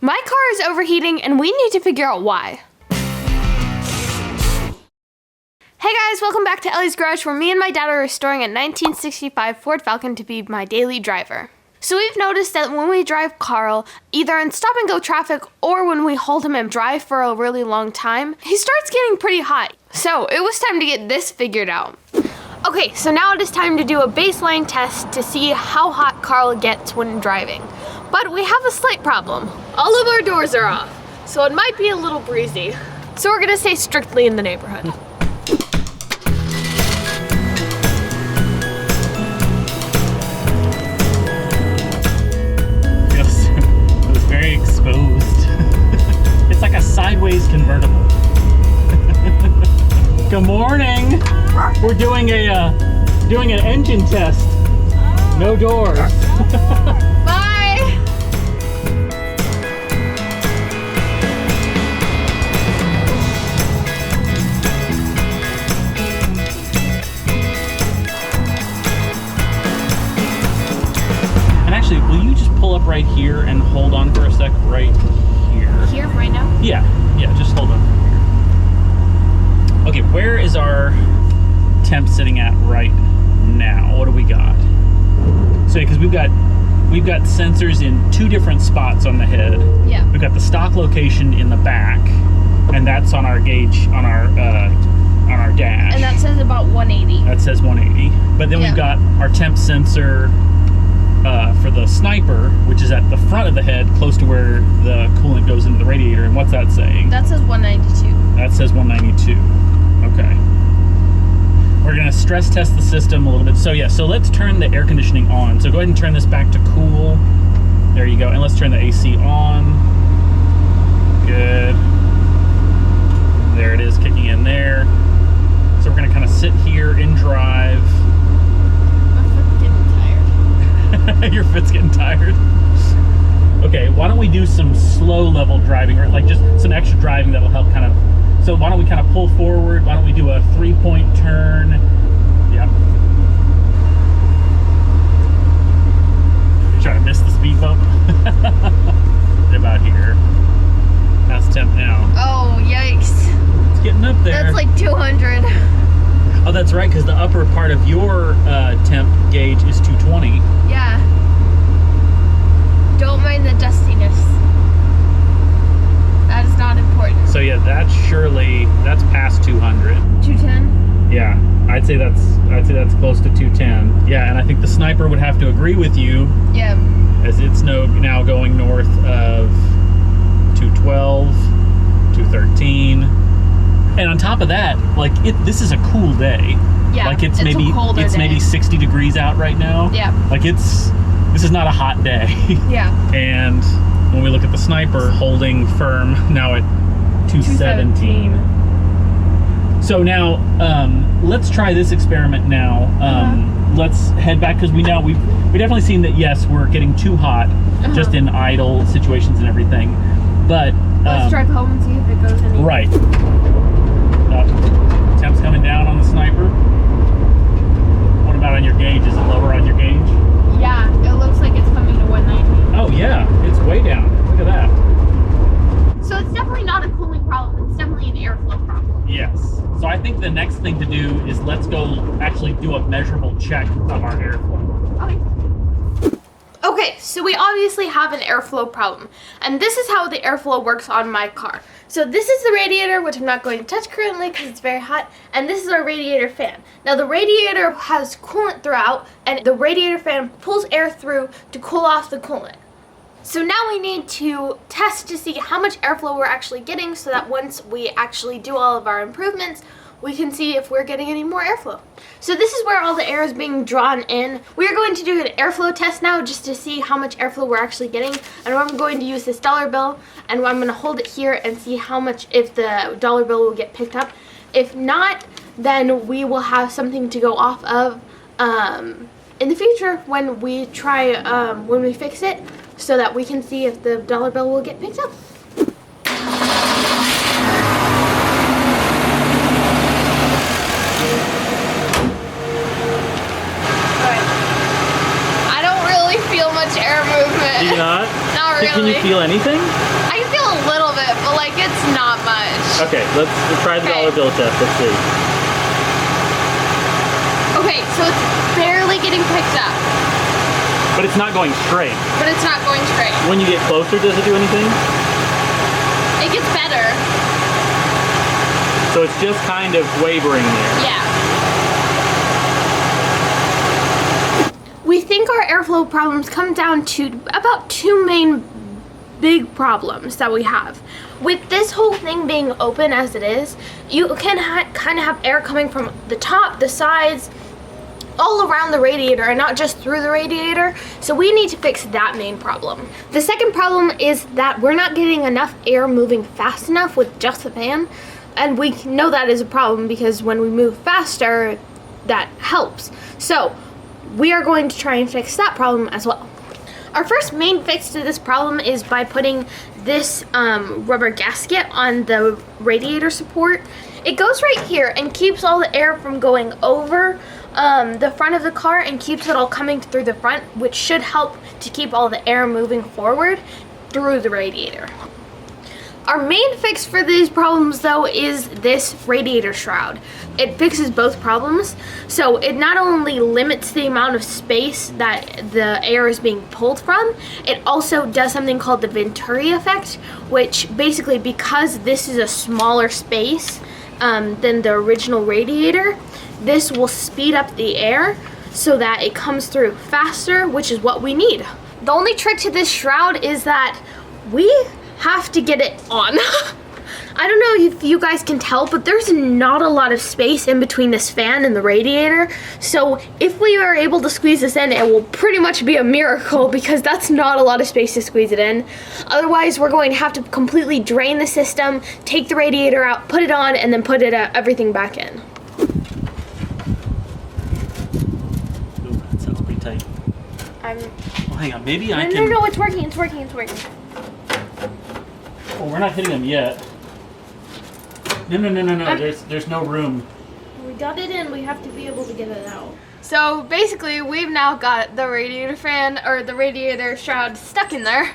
My car is overheating and we need to figure out why. Hey guys, welcome back to Ellie's Garage, where me and my dad are restoring a 1965 Ford Falcon to be my daily driver. So we've noticed that when we drive Carl, either in stop and go traffic or when we hold him and drive for a really long time, he starts getting pretty hot. So it was time to get this figured out. Okay, so now it is time to do a baseline test to see how hot Carl gets when driving. But we have a slight problem. All of our doors are off, so it might be a little breezy. So we're gonna stay strictly in the neighborhood. It was very exposed. It's like a sideways convertible. Good morning. We're doing an engine test. No doors. Bye. And actually, will you just pull up right here and hold on for a sec right here? Here, right now? Yeah, just hold on right here. Okay, where is our temp sitting at right now? What do we got? So, because we've got sensors in two different spots on the head. Yeah. We've got the stock location in the back, and that's on our gauge on our dash. And that says about 180. That says 180. But then we've got our temp sensor for the sniper, which is at the front of the head, close to where the coolant goes into the radiator. And what's that saying? That says 192. That says 192. Okay. We're gonna stress test the system a little bit. So yeah, so let's turn the air conditioning on. So go ahead and turn this back to cool. There you go. And let's turn the AC on. Good. There it is, kicking in there. So we're gonna kind of sit here and drive. My foot's getting tired. Your foot's getting tired. Okay, why don't we do some slow level driving, or like just some extra driving that'll help kind of. So why don't we kind of pull forward? Why don't we do a 3-point turn? Yep. You're trying to miss the speed bump? About here. That's temp now. Oh, yikes. It's getting up there. That's like 200. Oh, that's right, because the upper part of your temp gauge is 220. Yeah. Don't mind the dustiness. That is not important. So yeah, that's past 200. 210? Yeah, I'd say that's close to 210. Yeah, and I think the sniper would have to agree with you. Yeah. As it's now going north of 212, 213. And on top of that, like this is a cool day. Yeah. Like it's maybe a colder day. maybe 60 degrees out right now. Yeah. Like this is not a hot day. Yeah. And when we look at the sniper holding firm now at 217. So now let's try this experiment now. Let's head back, because we definitely seen that yes, we're getting too hot just in idle situations and everything. But let's drive home and see if it goes any. Right. Temp's coming down on the sniper. What about on your gauge? Is it lower on your gauge? Yeah, it looks like it's coming to 190. Oh yeah, it's way down. Look at that. So it's definitely not a cooling problem. It's definitely an airflow problem. Yes. So I think the next thing to do is let's go actually do a measurable check of our airflow. Okay, so we obviously have an airflow problem, and this is how the airflow works on my car. So this is the radiator, which I'm not going to touch currently because it's very hot, and this is our radiator fan. Now the radiator has coolant throughout, and the radiator fan pulls air through to cool off the coolant. So now we need to test to see how much airflow we're actually getting, so that once we actually do all of our improvements, we can see if we're getting any more airflow. So this is where all the air is being drawn in. We are going to do an airflow test now just to see how much airflow we're actually getting. And I'm going to use this dollar bill, and I'm going to hold it here and see how much, if the dollar bill will get picked up. If not, then we will have something to go off of in the future when we try, when we fix it, so that we can see if the dollar bill will get picked up. Do you not? Not really. Can you feel anything? like it's not much. Okay, let's try the dollar bill test. Let's see. Okay, so it's barely getting picked up. But it's not going straight. But it's not going straight. When you get closer, does it do anything? It gets better. So it's just kind of wavering there. Yeah. We think our airflow problems come down to about two main big problems that we have. With this whole thing being open as it is, you can kind of have air coming from the top, the sides, all around the radiator and not just through the radiator. So we need to fix that main problem. The second problem is that we're not getting enough air moving fast enough with just the fan. And we know that is a problem because when we move faster, that helps. So we are going to try and fix that problem as well. Our first main fix to this problem is by putting this rubber gasket on the radiator support. It goes right here and keeps all the air from going over the front of the car and keeps it all coming through the front, which should help to keep all the air moving forward through the radiator. Our main fix for these problems though is this radiator shroud. It fixes both problems. So it not only limits the amount of space that the air is being pulled from, it also does something called the Venturi effect, which basically, because this is a smaller space than the original radiator, this will speed up the air so that it comes through faster, which is what we need. The only trick to this shroud is that we have to get it on. I don't know if you guys can tell, but there's not a lot of space in between this fan and the radiator. So if we are able to squeeze this in, it will pretty much be a miracle because that's not a lot of space to squeeze it in. Otherwise, we're going to have to completely drain the system, take the radiator out, put it on, and then put it everything back in. Ooh, that sounds pretty tight. Well, hang on, maybe I can... No, it's working, it's working, it's working. Well, we're not hitting them yet. No. There's no room. We got it in, we have to be able to get it out. So basically, we've now got the radiator fan, or the radiator shroud stuck in there.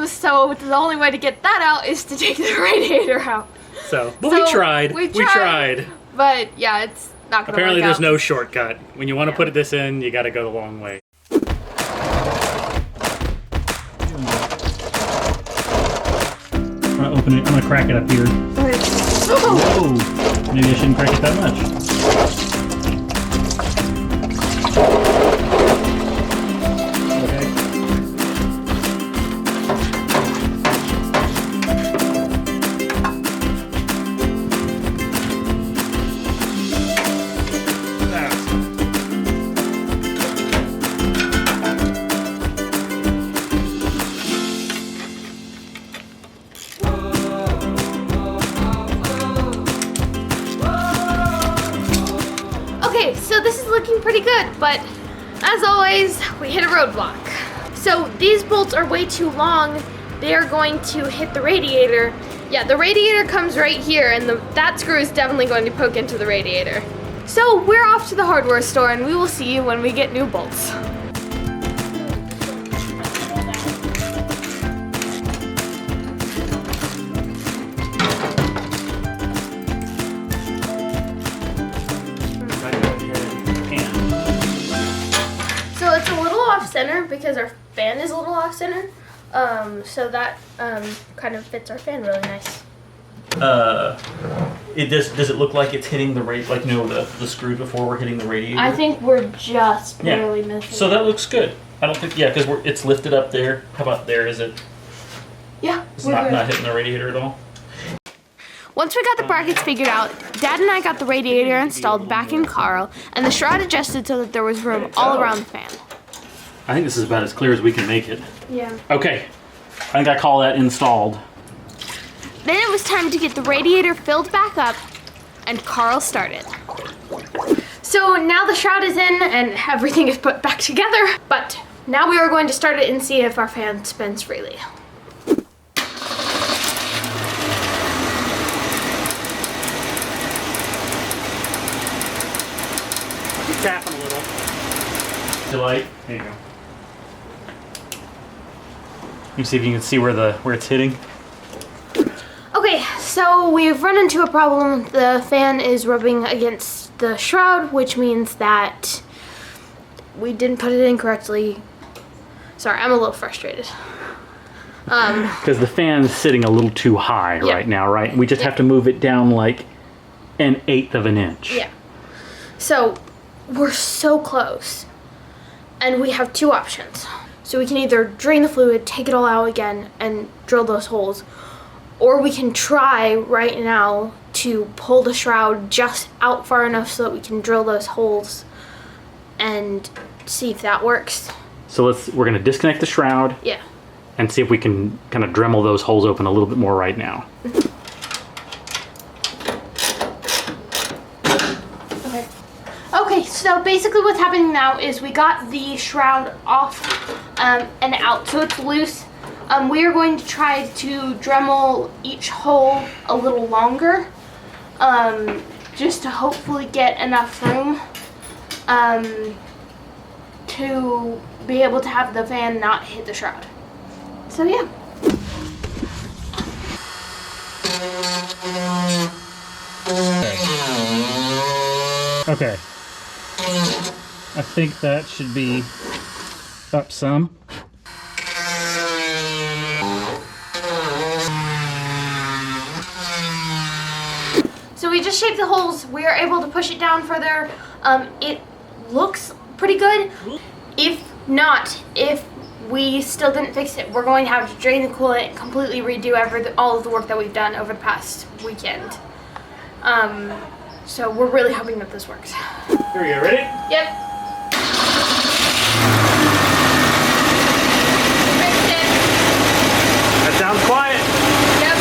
So the only way to get that out is to take the radiator out. But we tried. We tried. But yeah, it's not gonna Apparently work there's out. no shortcut. When you want to put this in, you got to go the long way. I'm gonna open it. I'm gonna crack it up here. Whoa! Maybe I shouldn't crack it that much. Okay. Okay, so this is looking pretty good, but as always, we hit a roadblock. So these bolts are way too long. They are going to hit the radiator. Yeah, the radiator comes right here, and that screw is definitely going to poke into the radiator. So we're off to the hardware store, and we will see you when we get new bolts. So it's a little off center because our fan is a little off center. So that kind of fits our fan really nice. Does it look like it's hitting the the screw before we're hitting the radiator? I think we're just barely missing. So that looks good. I don't think because it's lifted up there. How about there? Is it? Yeah. It's not hitting the radiator at all. Once we got the brackets figured out, Dad and I got the radiator installed back in Carl, and the shroud adjusted so that there was room all around the fan. I think this is about as clear as we can make it. Yeah. Okay. I think I call that installed. Then it was time to get the radiator filled back up, and Carl started. So now the shroud is in and everything is put back together, but now we are going to start it and see if our fan spins freely. Tapping a little. Delay. There you go. You see if you can see where it's hitting. Okay, so we've run into a problem. The fan is rubbing against the shroud, which means that we didn't put it in correctly. Sorry, I'm a little frustrated. Because the fan's sitting a little too high right now, right? We just have to move it down like 1/8 of an inch. Yeah. So we're so close, and we have two options. So we can either drain the fluid, take it all out again, and drill those holes, or we can try right now to pull the shroud just out far enough so that we can drill those holes and see if that works. So we're gonna disconnect the shroud. Yeah. And see if we can kind of Dremel those holes open a little bit more right now. Okay, so basically what's happening now is we got the shroud off and out, so it's loose. We are going to try to Dremel each hole a little longer, just to hopefully get enough room to be able to have the fan not hit the shroud. So yeah. Okay. I think that should be up some. So we just shaped the holes. We are able to push it down further. It looks pretty good. If not, if we still didn't fix it, we're going to have to drain the coolant, completely redo all of the work that we've done over the past weekend. So we're really hoping that this works. Here we go, ready? Yep. Fixed it. That sounds quiet. Yep.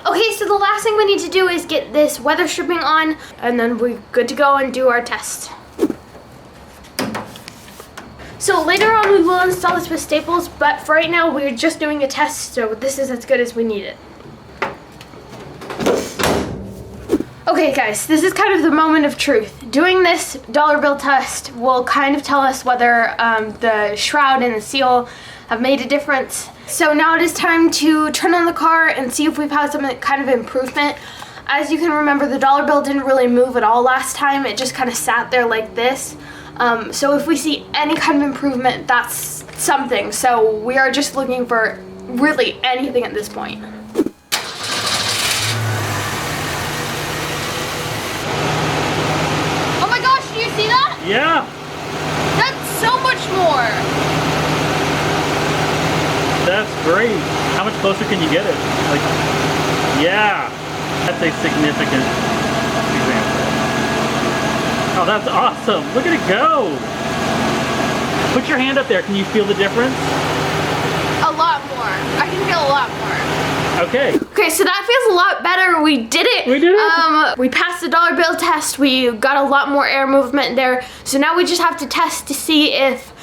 Okay, so the last thing we need to do is get this weather stripping on, and then we're good to go and do our test. So later on we will install this with staples, but for right now we're just doing a test, so this is as good as we need it. Okay guys, this is kind of the moment of truth. Doing this dollar bill test will kind of tell us whether the shroud and the seal have made a difference. So now it is time to turn on the car and see if we've had some kind of improvement. As you can remember, the dollar bill didn't really move at all last time. It just kind of sat there like this. So if we see any kind of improvement, that's something. So we are just looking for really anything at this point. Oh my gosh, do you see that? Yeah. That's so much more. That's great. How much closer can you get it? Like, yeah. That's a significant example. Oh, that's awesome. Look at it go. Put your hand up there. Can you feel the difference? A lot more. I can feel a lot more. Okay. Okay, so that feels a lot better. We did it. We did it. We passed the dollar bill test. We got a lot more air movement there. So now we just have to test to see if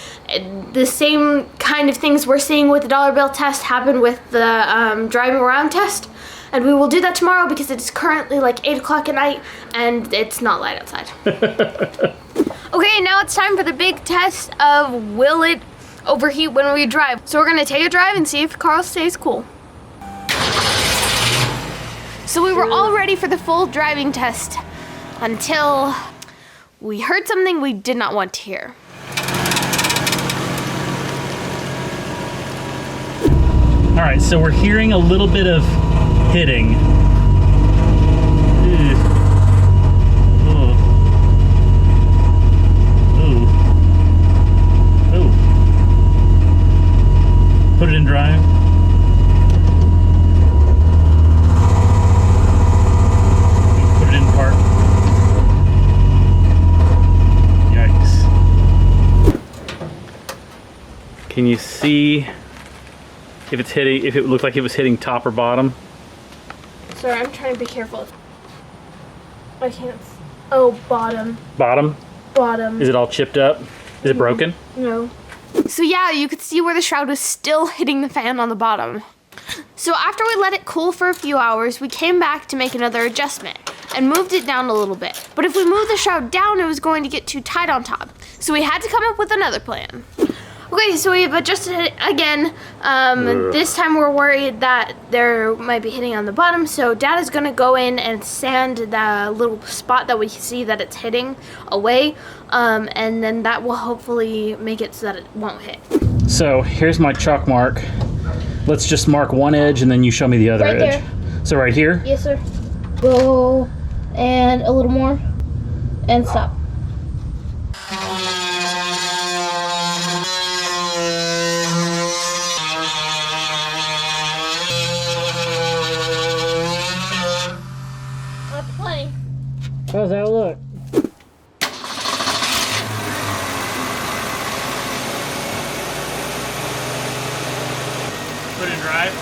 the same kind of things we're seeing with the dollar bill test happen with the driving around test. And we will do that tomorrow because it's currently like 8 o'clock at night and it's not light outside. Okay, now it's time for the big test of will it overheat when we drive. So we're gonna take a drive and see if the car stays cool. So we were all ready for the full driving test until we heard something we did not want to hear. All right, so we're hearing a little bit of hitting. Put it in drive. Put it in park. Yikes. Can you see if it's hitting, if it looked like it was hitting top or bottom? Sorry, I'm trying to be careful. I can't. Oh, bottom. Bottom? Bottom. Is it all chipped up? Is it broken? No. So yeah, you could see where the shroud was still hitting the fan on the bottom. So after we let it cool for a few hours, we came back to make another adjustment and moved it down a little bit. But if we moved the shroud down, it was going to get too tight on top. So we had to come up with another plan. Okay, so we've adjusted it again. This time we're worried that there might be hitting on the bottom, so Dad is gonna go in and sand the little spot that we see that it's hitting away, and then that will hopefully make it so that it won't hit. So here's my chalk mark. Let's just mark one edge and then you show me the other Right edge. there. So right here? Yes, sir. Go, and a little more, and stop. That's plenty. How's that look? Put it in drive.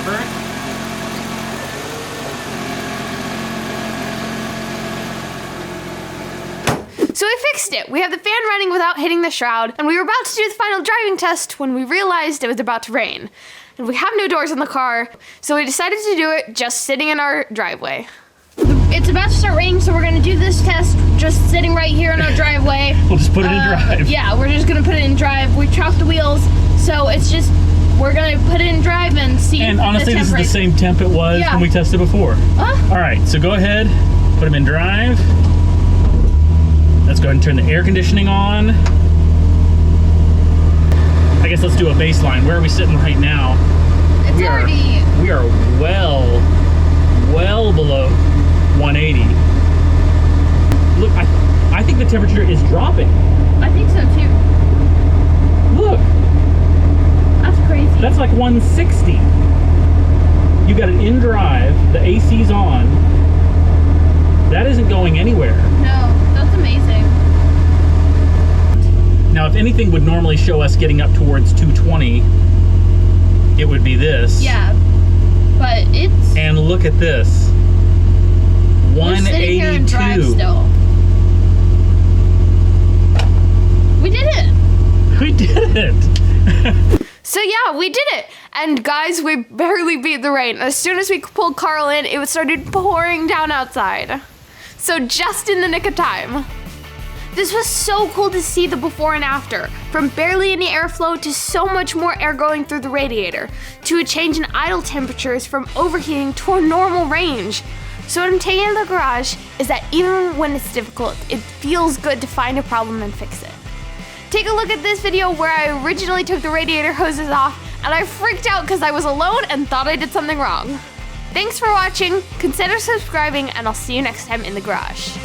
Remember? So we fixed it. We have the fan running without hitting the shroud, and we were about to do the final driving test when we realized it was about to rain. And we have no doors in the car, so we decided to do it just sitting in our driveway. It's about to start raining, so we're gonna do this test just sitting right here in our driveway. We'll just put it in drive. Yeah, we're just gonna put it in drive. We chopped the wheels, so it's just, we're gonna put it in drive and see. And honestly, this is the same temp it was Yeah. when we tested before. All right, so go ahead, put them in drive. Let's go ahead and turn the air conditioning on. I guess let's do a baseline. Where are we sitting right now? It's We are well below 180. Look, I think the temperature is dropping. I think so too. Look, That's crazy. that's like 160. You got it in drive, the AC's on. That isn't going anywhere. No, that's amazing. Now, if anything would normally show us getting up towards 220, it would be this. Yeah, but it's. And look at this. We're sitting here in drive 182. still. We did it. We did it. So yeah, we did it. And guys, we barely beat the rain. As soon as we pulled Carl in, it started pouring down outside. So just in the nick of time. This was so cool to see the before and after, from barely any airflow to so much more air going through the radiator, to a change in idle temperatures from overheating to a normal range. So what I'm taking in the garage is that even when it's difficult, it feels good to find a problem and fix it. Take a look at this video where I originally took the radiator hoses off and I freaked out because I was alone and thought I did something wrong. Thanks for watching, consider subscribing, and I'll see you next time in the garage.